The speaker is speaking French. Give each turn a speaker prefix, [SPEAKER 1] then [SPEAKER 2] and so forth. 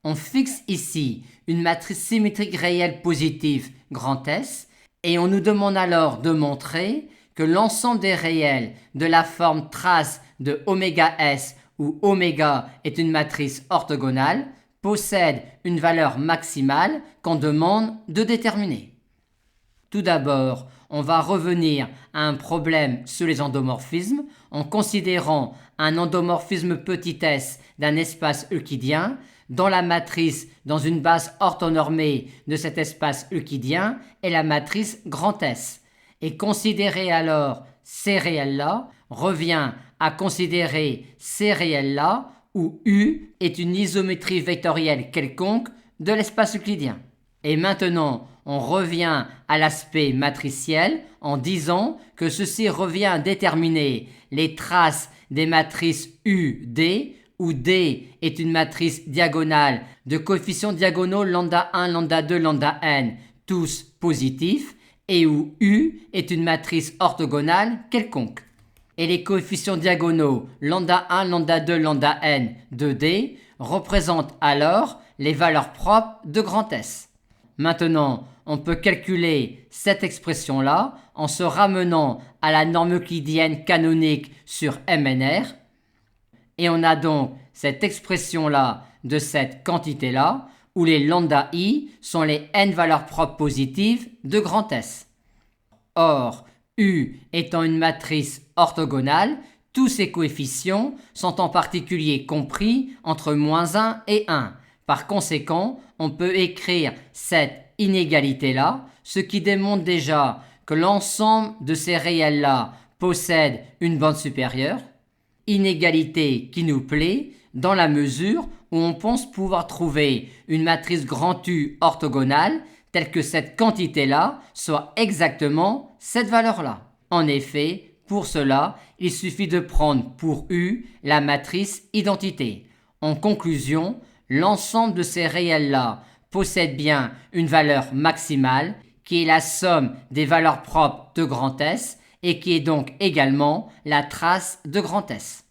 [SPEAKER 1] On fixe ici une matrice symétrique réelle positive grand S et on nous demande alors de montrer que l'ensemble des réels de la forme trace de oméga S où oméga est une matrice orthogonale possède une valeur maximale qu'on demande de déterminer. Tout d'abord, on va revenir à un problème sur les endomorphismes en considérant un endomorphisme petit s d'un espace euclidien dont la matrice dans une base orthonormée de cet espace euclidien est la matrice grand S. Et considérer alors ces réels-là revient à considérer ces réels-là où U est une isométrie vectorielle quelconque de l'espace euclidien. Et maintenant, on revient à l'aspect matriciel en disant que ceci revient à déterminer les traces des matrices U, D, où D est une matrice diagonale de coefficients diagonaux lambda 1, lambda 2, lambda n, tous positifs, et où U est une matrice orthogonale quelconque. Et les coefficients diagonaux lambda 1, lambda 2, lambda n de D représentent alors les valeurs propres de grand S. Maintenant, on peut calculer cette expression-là en se ramenant à la norme euclidienne canonique sur MNR. Et on a donc cette expression-là de cette quantité-là où les lambda i sont les n valeurs propres positives de grand S. Or, U étant une matrice orthogonale, tous ces coefficients sont en particulier compris entre -1 et 1. Par conséquent, on peut écrire cette inégalité-là, ce qui démontre déjà que l'ensemble de ces réels-là possède une bande supérieure, inégalité qui nous plaît dans la mesure où on pense pouvoir trouver une matrice grand U orthogonale telle que cette quantité-là soit exactement cette valeur-là. En effet, pour cela, il suffit de prendre pour U la matrice identité. En conclusion, l'ensemble de ces réels-là possède bien une valeur maximale qui est la somme des valeurs propres de grand S et qui est donc également la trace de grand S.